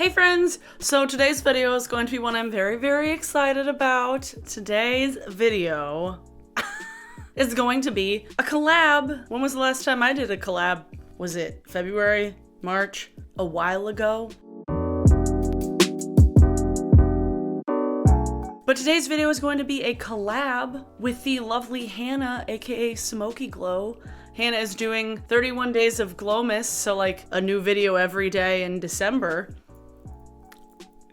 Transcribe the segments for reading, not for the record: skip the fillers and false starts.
Hey friends! So today's video is going to be one I'm very, very excited about. Today's video is going to be a collab. When was the last time I did a collab? Was it February? March? A while ago? But today's video is going to be a collab with the lovely Hannah, aka Smokey Glow. Hannah is doing 31 days of Glowmas, so like a new video every day in December.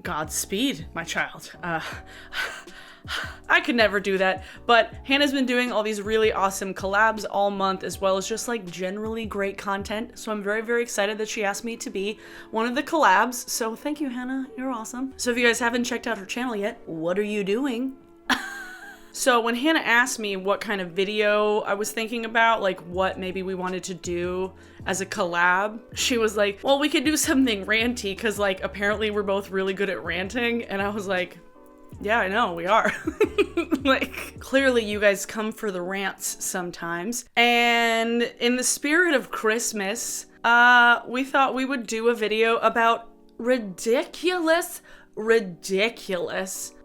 Godspeed, my child. I could never do that, but Hannah's been doing all these really awesome collabs all month, as well as just like generally great content. So I'm very, very excited that she asked me to be one of the collabs. So thank you, Hannah. You're awesome. So if you guys haven't checked out her channel yet, what are you doing? So when Hannah asked me what kind of video I was thinking about, like what maybe we wanted to do as a collab, she was like, well, we could do something ranty, because like apparently we're both really good at ranting. And I was like, yeah, I know, we are. Like, clearly you guys come for the rants sometimes. And in the spirit of Christmas, we thought we would do a video about ridiculous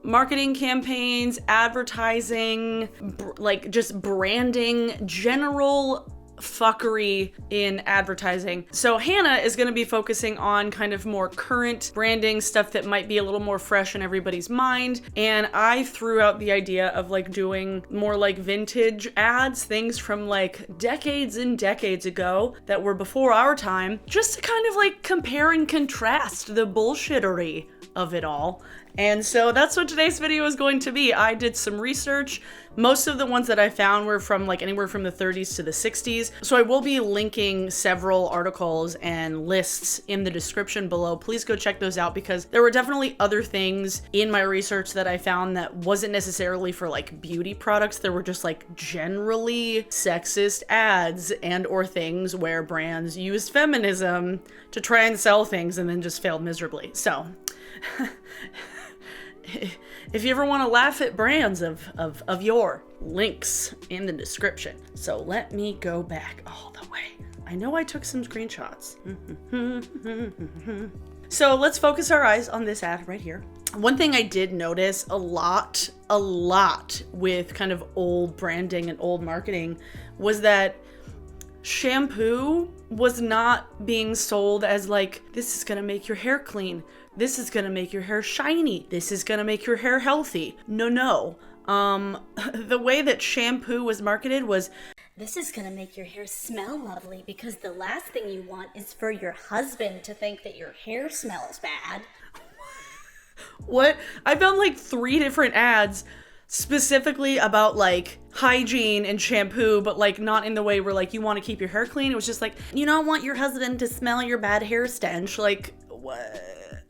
marketing campaigns, advertising, like just branding, general fuckery in advertising. So Hannah is going to be focusing on kind of more current branding stuff that might be a little more fresh in everybody's mind. And I threw out the idea of like doing more like vintage ads, things from like decades and decades ago that were before our time, just to kind of like compare and contrast the bullshittery of it all. And so that's what today's video is going to be. I did some research. Most of the ones that I found were from like anywhere from the 30s to the 60s. So I will be linking several articles and lists in the description below. Please go check those out, because there were definitely other things in my research that I found that wasn't necessarily for like beauty products. There were just like generally sexist ads and or things where brands used feminism to try and sell things and then just failed miserably. So if you ever want to laugh at brands of your links in the description. So let me go back all the way. I know I took some screenshots. So let's focus our eyes on this ad right here. One thing I did notice a lot with kind of old branding and old marketing was that shampoo was not being sold as like, this is gonna make your hair clean. This is gonna make your hair shiny. This is gonna make your hair healthy. No. The way that shampoo was marketed was, this is gonna make your hair smell lovely, because the last thing you want is for your husband to think that your hair smells bad. What? I found like 3 different ads specifically about like hygiene and shampoo, but like not in the way where like you want to keep your hair clean. It was just like, you don't want your husband to smell your bad hair stench. Like, what?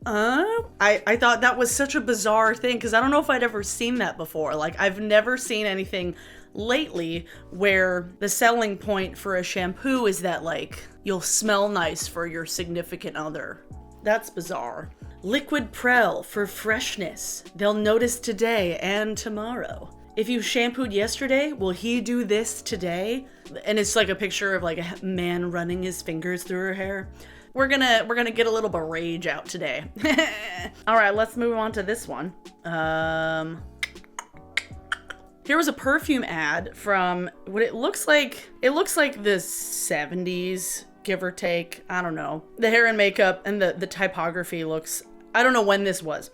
I thought that was such a bizarre thing, because I don't know if I'd ever seen that before. Like, I've never seen anything lately where the selling point for a shampoo is that like you'll smell nice for your significant other. That's bizarre. Liquid Prel for freshness. They'll notice today and tomorrow. If you shampooed yesterday, will he do this today? And it's like a picture of like a man running his fingers through her hair. We're gonna get a little bit of rage out today. All right, let's move on to this one. Here was a perfume ad from what it looks like. It looks like the 70s, give or take. I don't know. The hair and makeup and the typography looks, I don't know when this was,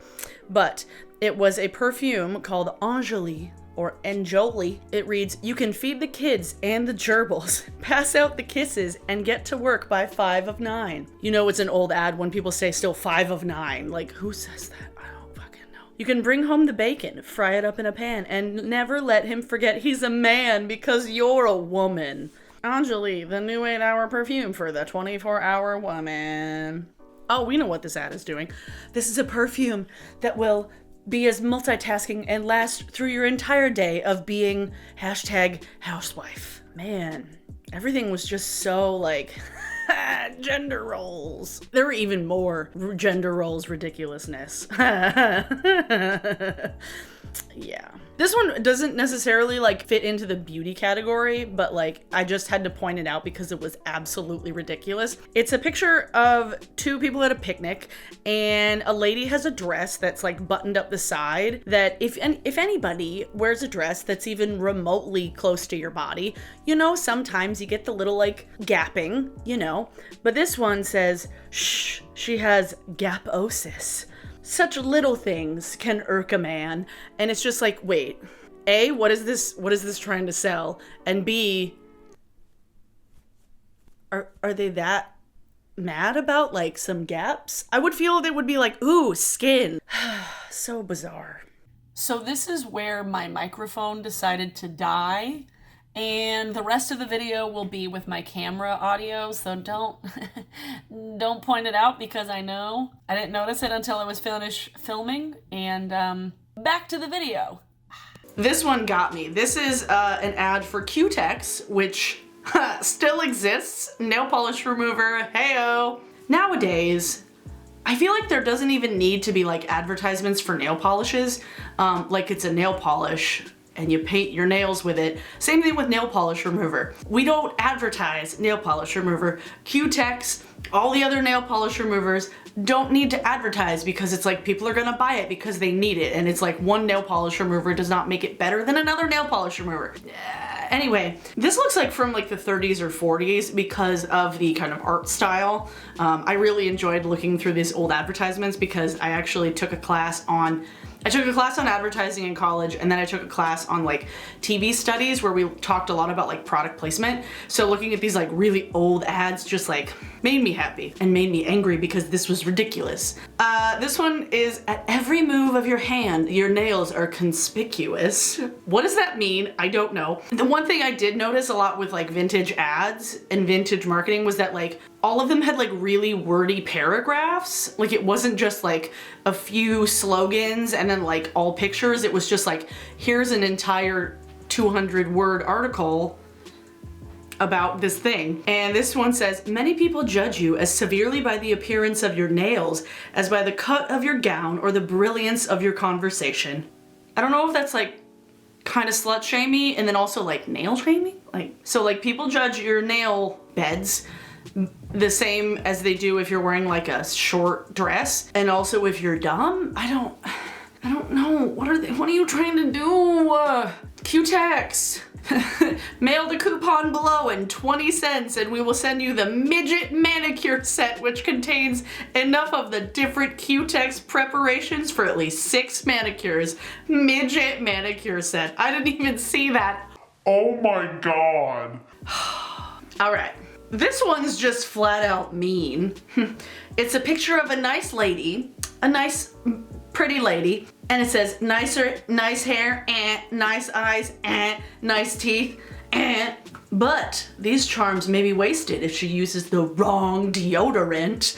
but it was a perfume called Anjali, or Anjoli. It reads, you can feed the kids and the gerbils, pass out the kisses, and get to work by 5 of 9. You know it's an old ad when people say still 5 of 9. Like, who says that? I don't fucking know. You can bring home the bacon, fry it up in a pan, and never let him forget he's a man because you're a woman. Anjali, the new 8-hour perfume for the 24-hour woman. Oh, we know what this ad is doing. This is a perfume that will be as multitasking and last through your entire day of being #housewife. Man, everything was just so like gender roles. There were even more gender roles ridiculousness. Yeah. This one doesn't necessarily like fit into the beauty category, but like I just had to point it out because it was absolutely ridiculous. It's a picture of two people at a picnic, and a lady has a dress that's like buttoned up the side that if anybody wears a dress that's even remotely close to your body, you know, sometimes you get the little like gapping, you know, but this one says, shh, she has gaposis. Such little things can irk a man. And it's just like, wait, A, what is this trying to sell? And B, are they that mad about like some gaps? I would feel they would be like, ooh, skin. So bizarre. So this is where my microphone decided to die. And the rest of the video will be with my camera audio, so don't point it out because I know I didn't notice it until I was finished filming. And back to the video. This one got me. This is an ad for Q-Tex, which still exists. Nail polish remover, heyo. Nowadays, I feel like there doesn't even need to be like advertisements for nail polishes. Like it's a nail polish and you paint your nails with it. Same thing with nail polish remover. We don't advertise nail polish remover. Q-Tex, all the other nail polish removers don't need to advertise because it's like people are gonna buy it because they need it. And it's like one nail polish remover does not make it better than another nail polish remover. Anyway, this looks like from like the 30s or 40s because of the kind of art style. I really enjoyed looking through these old advertisements because I actually took a class on advertising in college, and then I took a class on like TV studies where we talked a lot about like product placement. So looking at these like really old ads just like made me happy and made me angry because this was ridiculous. This one is, at every move of your hand, your nails are conspicuous. What does that mean? I don't know. The one thing I did notice a lot with like vintage ads and vintage marketing was that like all of them had like really wordy paragraphs. Like it wasn't just like a few slogans and then like all pictures. It was just like, here's an entire 200-word article about this thing. And this one says, many people judge you as severely by the appearance of your nails as by the cut of your gown or the brilliance of your conversation. I don't know if that's like kind of slut shamey and then also like nail shamey. Like, so like people judge your nail beds the same as they do if you're wearing like a short dress, and also if you're dumb. I don't know. What are you trying to do? Q-Tex. Mail the coupon below and 20 cents and we will send you the midget manicure set, which contains enough of the different Q-Tex preparations for at least 6 manicures. Midget manicure set. I didn't even see that. Oh my god. All right. This one's just flat out mean. It's a picture of a nice lady, a nice pretty lady, and it says nice hair, nice eyes, nice teeth, but these charms may be wasted if she uses the wrong deodorant.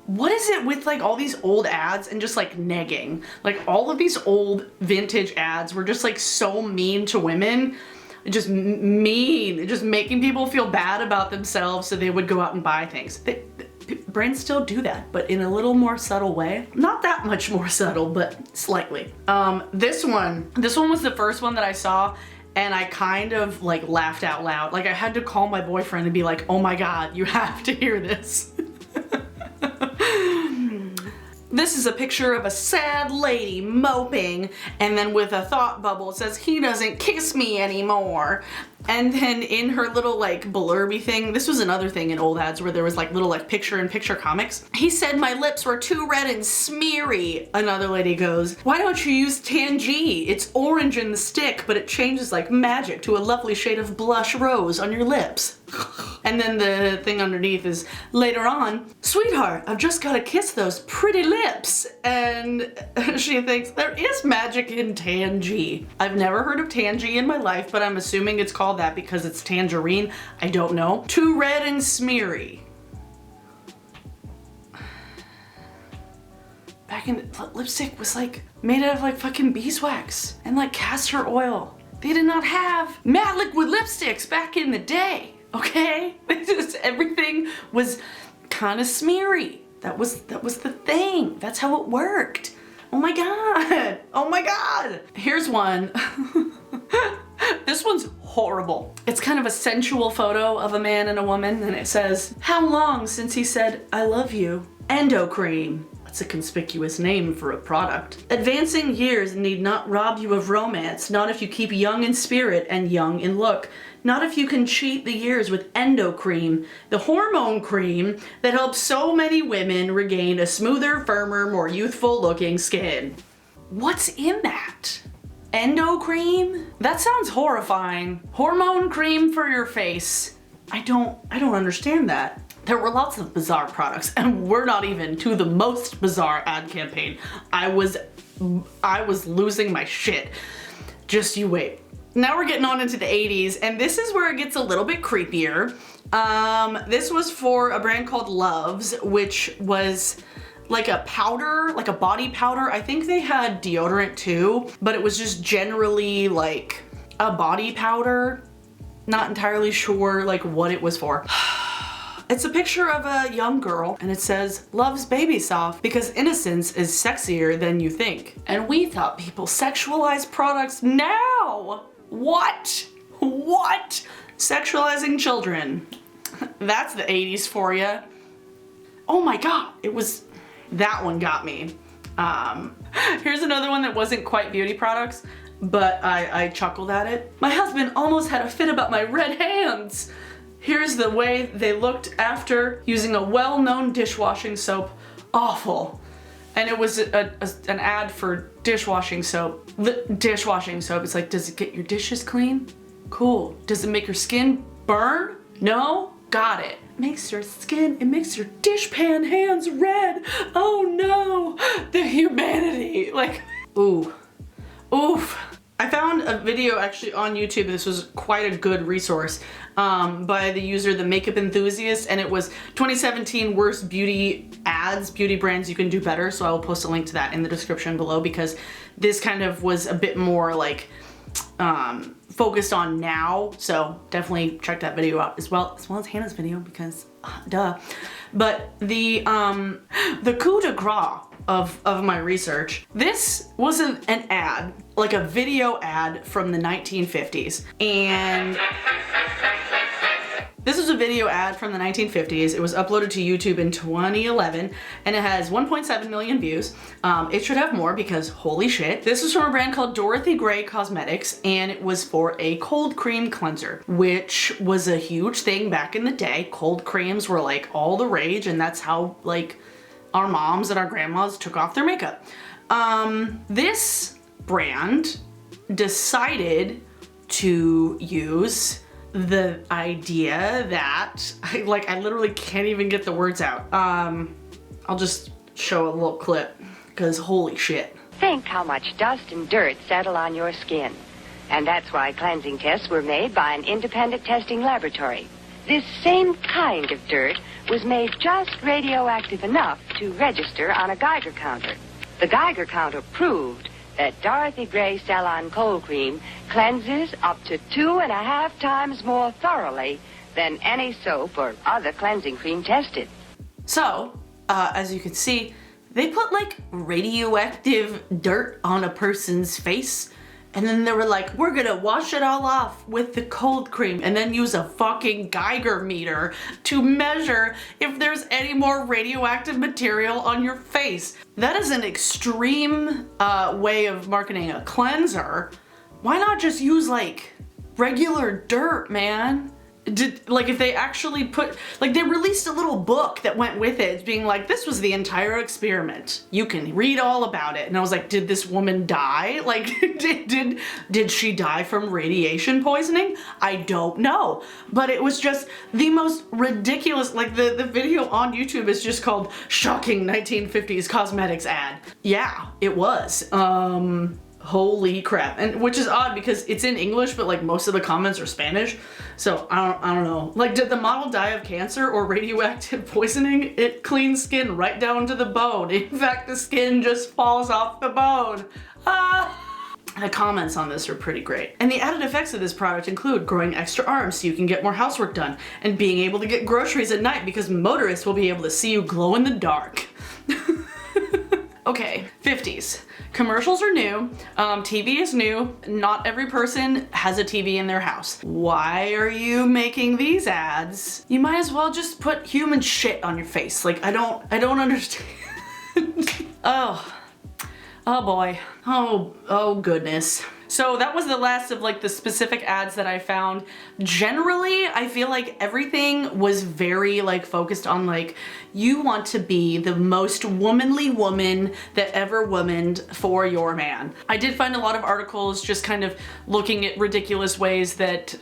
What is it with like all these old ads and just like negging? Like all of these old vintage ads were just like so mean to women. Just mean, just making people feel bad about themselves so they would go out and buy things. Brands still do that, but in a little more subtle way. Not that much more subtle, but slightly. This one was the first one that I saw, and I kind of like laughed out loud. Like I had to call my boyfriend and be like, oh my god, you have to hear this. This is a picture of a sad lady moping, and then with a thought bubble it says, he doesn't kiss me anymore. And then in her little like blurby thing, this was another thing in old ads where there was like little like picture-in-picture comics. He said my lips were too red and smeary. Another lady goes, why don't you use Tangy? It's orange in the stick, but it changes like magic to a lovely shade of blush rose on your lips. And then the thing underneath is, later on, sweetheart, I've just gotta kiss those pretty lips. And she thinks there is magic in Tangy. I've never heard of Tangy in my life, but I'm assuming it's called that because it's tangerine. I don't know. Too red and smeary. Back in lipstick was like made out of like fucking beeswax and like castor oil. They did not have matte liquid lipsticks back in the day. Okay? Just everything was kind of smeary. That was the thing. That's how it worked. Oh my god. Oh my god. Here's one. This one's horrible. It's kind of a sensual photo of a man and a woman, and it says, "How long since he said, I love you? Endo cream." That's a conspicuous name for a product. "Advancing years need not rob you of romance, not if you keep young in spirit and young in look. Not if you can cheat the years with endo cream, the hormone cream that helps so many women regain a smoother, firmer, more youthful looking skin." What's in that? Endo cream? That sounds horrifying. Hormone cream for your face. I don't understand that. There were lots of bizarre products, and we're not even to the most bizarre ad campaign. I was losing my shit. Just you wait. Now we're getting on into the 80s, and this is where it gets a little bit creepier. This was for a brand called Love's, which was like a powder, like a body powder. I think they had deodorant too, but it was just generally like a body powder. Not entirely sure like what it was for. It's a picture of a young girl, and it says, "Love's Baby Soft because innocence is sexier than you think." And we thought people sexualize products now. What? What? Sexualizing children. That's the 80s for you. Oh my god, that one got me. Here's another one that wasn't quite beauty products, but I chuckled at it. "My husband almost had a fit about my red hands. Here's the way they looked after using a well-known dishwashing soap. Awful." And it was an ad for dishwashing soap. The dishwashing soap, it's like, does it get your dishes clean? Cool. Does it make your skin burn? No? Got it. It makes your dishpan hands red. Oh no, the humanity. Like, ooh, oof. I found a video actually on YouTube. This was quite a good resource by the user The Makeup Enthusiast, and it was 2017 worst beauty ads, beauty brands you can do better. So I will post a link to that in the description below, because this kind of was a bit more like focused on now. So definitely check that video out as well as Hannah's video, because duh. But the coup de grace of my research, this was an ad, like a video ad from the 1950s, and this was a video ad from the 1950s. It was uploaded to YouTube in 2011, and it has 1.7 million views. It should have more because holy shit. This was from a brand called Dorothy Gray Cosmetics, and it was for a cold cream cleanser, which was a huge thing back in the day. Cold creams were like all the rage, and that's how like our moms and our grandmas took off their makeup. This brand decided to use the idea that I literally can't even get the words out. I'll just show a little clip, because holy shit. Think how much dust and dirt settle on your skin. And that's why cleansing tests were made by an independent testing laboratory. This same kind of dirt was made just radioactive enough to register on a Geiger counter. The Geiger counter proved that Dorothy Gray Cell-On Cold Cream cleanses up to 2.5 times more thoroughly than any soap or other cleansing cream tested. So, as you can see, they put like radioactive dirt on a person's face, and then they were like, we're gonna wash it all off with the cold cream, and then use a fucking Geiger meter to measure if there's any more radioactive material on your face. That is an extreme way of marketing a cleanser. Why not just use like regular dirt, man? If they actually put, like, they released a little book that went with it, being like, this was the entire experiment. You can read all about it. And I was like, did this woman die? Like, did she die from radiation poisoning? I don't know. But it was just the most ridiculous, like the video on YouTube is just called Shocking 1950s Cosmetics Ad. Yeah, it was. Holy crap. And which is odd because it's in English, but like most of the comments are Spanish. So I don't know. Like, did the model die of cancer or radioactive poisoning? It cleans skin right down to the bone. In fact, the skin just falls off the bone. The comments on this are pretty great. And the added effects of this product include growing extra arms so you can get more housework done, and being able to get groceries at night because motorists will be able to see you glow in the dark. Okay, 50s. Commercials are new, TV is new, not every person has a TV in their house. Why are you making these ads? You might as well just put human shit on your face. Like, I don't understand. Oh boy. Oh goodness. So that was the last of like the specific ads that I found. Generally, I feel like everything was very like focused on like, you want to be the most womanly woman that ever womaned for your man. I did find a lot of articles just kind of looking at ridiculous ways that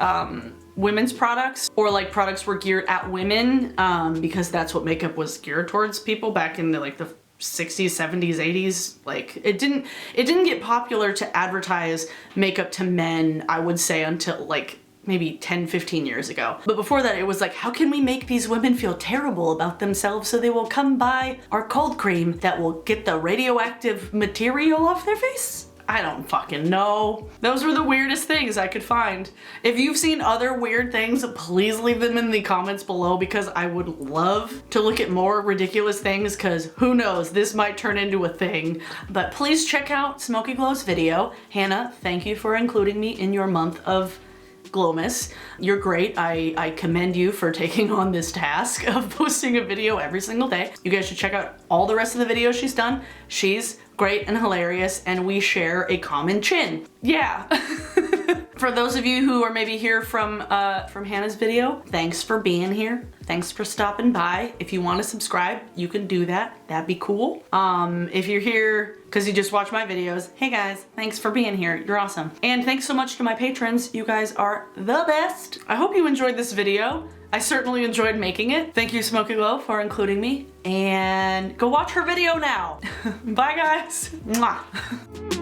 women's products or like products were geared at women, because that's what makeup was geared towards people back in the like the 60s, 70s, 80s. Like it didn't get popular to advertise makeup to men, I would say, until like maybe 10, 15 years ago. But before that, it was like, how can we make these women feel terrible about themselves so they will come buy our cold cream that will get the radioactive material off their face? I don't fucking know. Those were the weirdest things I could find. If you've seen other weird things, please leave them in the comments below, because I would love to look at more ridiculous things, because who knows, this might turn into a thing. But please check out Smokey Glow's video. Hannah, thank you for including me in your month of Glowmas. You're great. I commend you for taking on this task of posting a video every single day. You guys should check out all the rest of the videos she's done. She's great and hilarious, and we share a common chin. Yeah. For those of you who are maybe here from Hannah's video, thanks for being here. Thanks for stopping by. If you want to subscribe, you can do that. That'd be cool. If you're here because you just watch my videos, hey guys, thanks for being here. You're awesome. And thanks so much to my patrons. You guys are the best. I hope you enjoyed this video. I certainly enjoyed making it. Thank you, Smokey Glow, for including me. And go watch her video now. Bye, guys. Mwah.